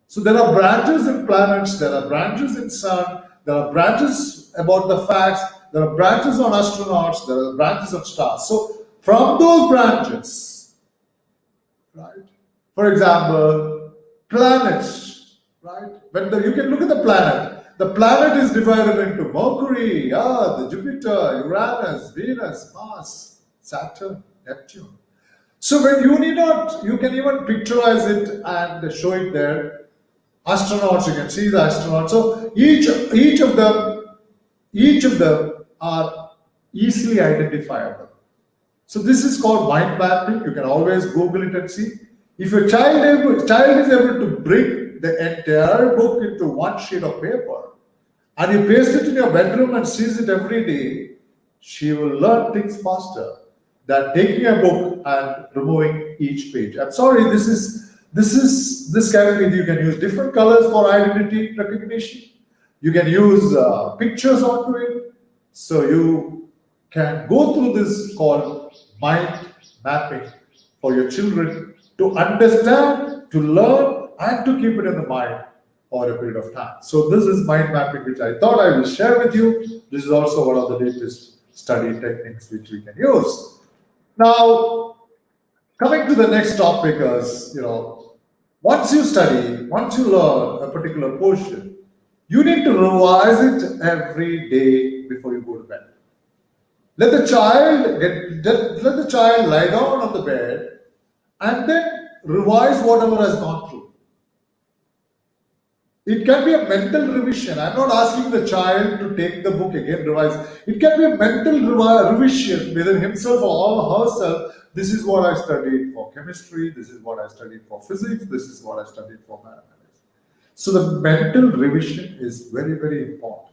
So there are branches in planets, there are branches in sun, there are branches about the facts, there are branches on astronauts, there are branches on stars. So from those branches, right? For example, planets, right? You can look at the planet is divided into Mercury, Earth, Jupiter, Uranus, Venus, Mars, Saturn, Neptune. So when you can even picturize it and show it there. Astronauts, you can see the astronauts. So each of them are easily identifiable. So this is called mind mapping. You can always Google it and see. If your child is able to bring the entire book into one sheet of paper and you paste it in your bedroom and sees it every day, she will learn things faster than taking a book and removing each page. I'm sorry, this This can be, you can use different colors for identity recognition. You can use pictures onto it. So you can go through this called mind mapping for your children to understand, to learn, and to keep it in the mind for a period of time. So this is mind mapping, which I thought I will share with you. This is also one of the latest study techniques which we can use. Now, coming to the next topic is, once you study, once you learn a particular portion, you need to revise it every day before you go to bed. Let the child lie down on the bed and then revise whatever has gone through. It can be a mental revision. I'm not asking the child to take the book again, revise. It can be a mental revision within himself or herself. This is what I studied for chemistry. This is what I studied for physics. This is what I studied for mathematics. So the mental revision is very, very important.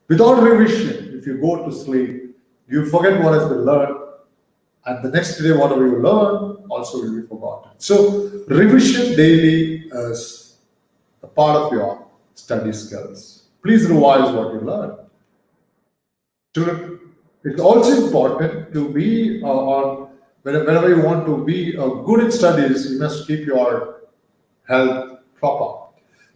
Without revision, if you go to sleep, you forget what has been learned, and the next day, whatever you learn also will be forgotten. So revision daily is a part of your study skills. Please revise what you learn. Children, it's also important to be whenever you want to be good in studies, you must keep your health proper.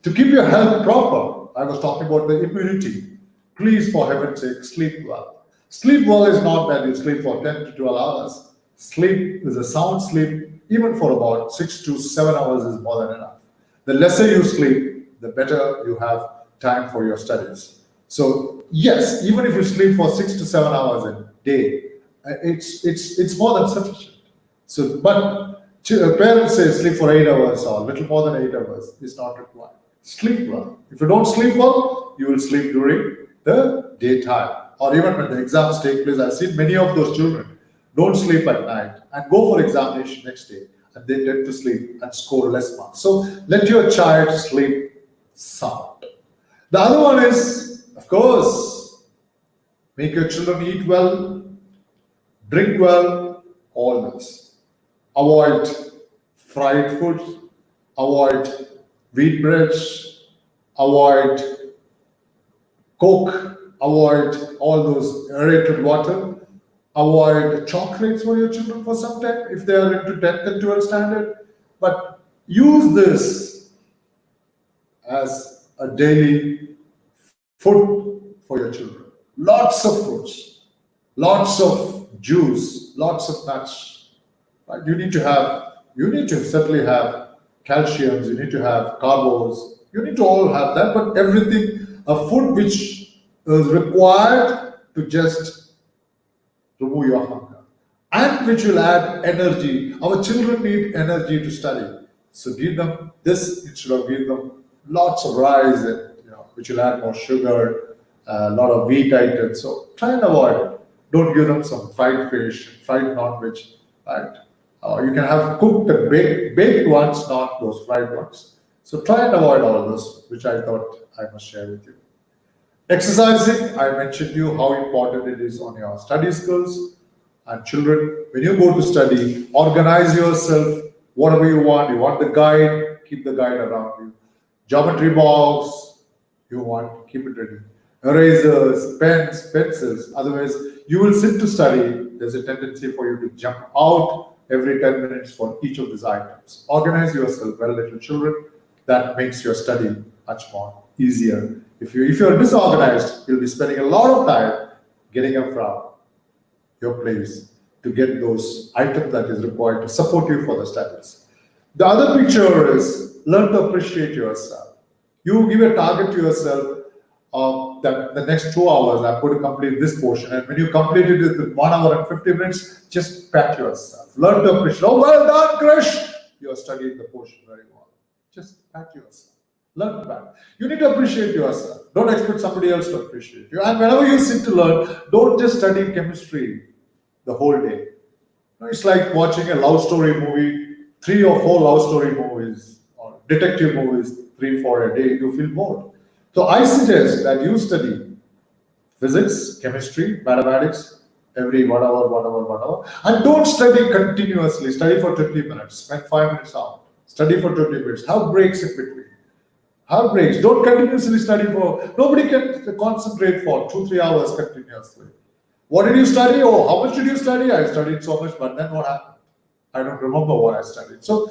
To keep your health proper, I was talking about the immunity. Please, for heaven's sake, sleep well. Sleep well is not that you sleep for 10 to 12 hours. Sleep is a sound sleep, even for about 6 to 7 hours is more than enough. The lesser you sleep, the better you have time for your studies. So yes, even if you sleep for 6 to 7 hours a day, it's more than sufficient. So, but parents say sleep for 8 hours or little more than 8 hours is not required. Sleep well. If you don't sleep well, you will sleep during the daytime. Or even when the exams take place, I've seen many of those children don't sleep at night and go for examination next day, and they tend to sleep and score less marks. So let your child sleep sound. The other one is, of course, make your children eat well, drink well, all this. Avoid fried food, avoid wheat breads, avoid Coke, avoid all those aerated water, avoid chocolates for your children for some time if they are into 10th and 12th standard. But use this as a daily food for your children. Lots of fruits, lots of juice, lots of nuts. Right? You need to certainly have calciums, you need to have carbs, you need to all have that, but everything, a food which is required to just remove your hunger and which will add energy. Our children need energy to study. So give them this instead of give them lots of rice, and, which will add more sugar, a lot of wheat items. So try and avoid it. Don't give them some fried fish, fried non-veg, right? You can have cooked and baked ones, not those fried ones. So try and avoid all of those, which I thought I must share with you. Exercising, I mentioned to you how important it is on your study skills. And children, when you go to study, organize yourself, whatever you want. You want the guide, keep the guide around you. Geometry box, you want, keep it ready. Erasers, pens, pencils. Otherwise, you will sit to study. There's a tendency for you to jump out every 10 minutes for each of these items. Organize yourself well, little children. That makes your study much more easier. If you're disorganized, you'll be spending a lot of time getting up from your place to get those items that is required to support you for the studies. The other picture is learn to appreciate yourself. You give a target to yourself that the next 2 hours I'm going to complete this portion, and when you complete it in 1 hour and 50 minutes, just pat yourself. Learn to appreciate. Oh, well done, Krish! You are studying the portion very well. Just pat yourself. Learn that. You need to appreciate yourself. Don't expect somebody else to appreciate you. And whenever you sit to learn, don't just study chemistry the whole day. It's like watching a love story movie, 3 or 4 love story movies, or detective movies, 3, 4 a day, you feel bored. So I suggest that you study physics, chemistry, mathematics, every 1 hour, 1 hour, 1 hour. And don't study continuously. Study for 20 minutes. Spend 5 minutes out. Study for 20 minutes. Have breaks in between. Have breaks. Don't continuously study for. Nobody can concentrate for 2 3 hours continuously. What did you study? Oh, how much did you study? I studied so much, but then what happened? I don't remember what I studied. So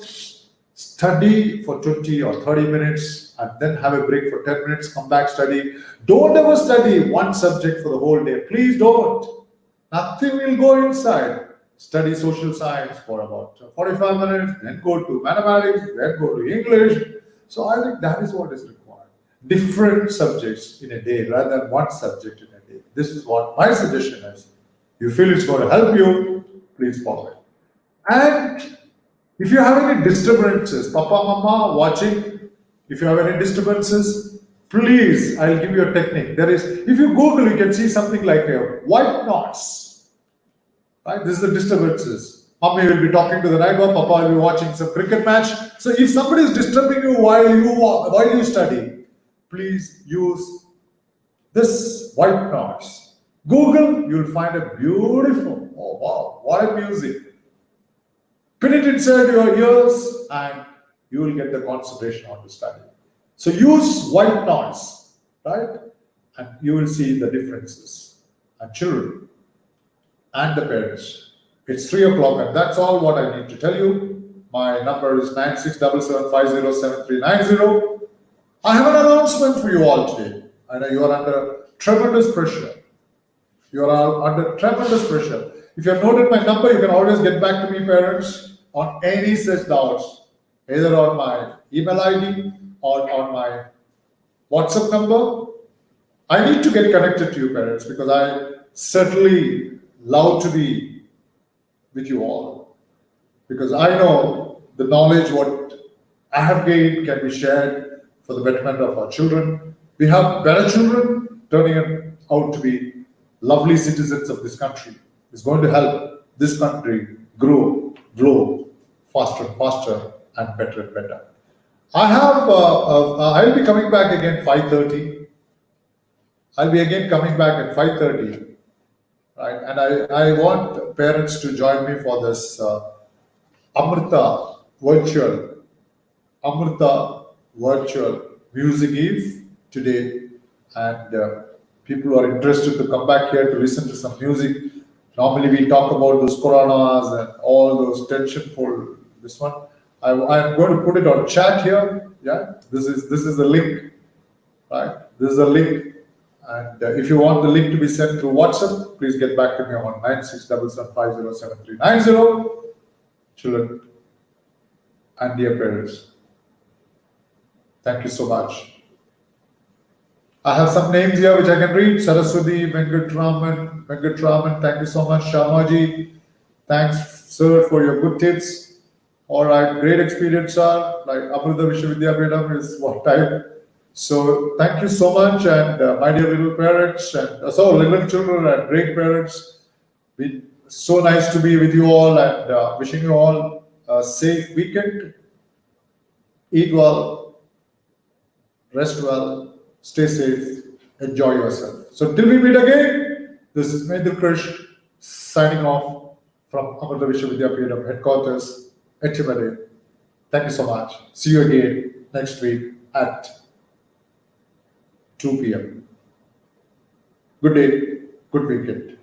study for 20 or 30 minutes and then have a break for 10 minutes, come back, study. Don't ever study one subject for the whole day. Please don't. Nothing will go inside. Study social science for about 45 minutes, then go to mathematics, then go to English. So I think that is what is required. Different subjects in a day rather than one subject in a day. This is what my suggestion is. You feel it's going to help you, please follow it. And if you have any disturbances, Papa, Mama watching, if you have any disturbances, please, I'll give you a technique. There is, if you Google, you can see something like a white knots. Right? This is the disturbances. Mommy will be talking to the neighbor, Papa will be watching some cricket match. So if somebody is disturbing you while you study, please use this white noise. Google, you'll find a beautiful, oh wow, what a music. Put it inside your ears and you will get the concentration on the study. So use white noise, right? And you will see the differences. And children and the parents. It's 3 o'clock and that's all what I need to tell you. My number is 9677507390. I have an announcement for you all today. I know you are under tremendous pressure. You are under tremendous pressure. If you have noted my number, you can always get back to me, parents, on any such doubts, either on my email ID or on my WhatsApp number. I need to get connected to you, parents, because I certainly love to be with you all. Because I know the knowledge what I have gained can be shared for the betterment of our children. We have better children turning out to be lovely citizens of this country. It's going to help this country grow faster and faster and better. I'll be coming back again 5:30. I'll be again coming back at 5:30, right? And I want parents to join me for this Amrita virtual music eve today, and people who are interested to come back here to listen to some music. Normally we talk about those coronas and all those tensionful. This one, I'm going to put it on chat here. Yeah, this is the link, right? This is the link, and if you want the link to be sent through WhatsApp, please get back to me on 9677507390. Children and dear parents, thank you so much. I have some names here which I can read. Saraswati, Venkatraman, thank you so much. Shamaji, thanks, sir, for your good tips. All right, great experience, sir. Like Amrita Vishwavidyapeetham is what type. So thank you so much, and my dear little parents, and little children and great parents. So nice to be with you all, and wishing you all a safe weekend. Eat well, rest well. Stay safe, enjoy yourself. So till we meet again, this is Mahendra Krish signing off from Amrita Vishwavidyapeetham headquarters, Etimade. Thank you so much. See you again next week at 2 p.m. Good day, good weekend.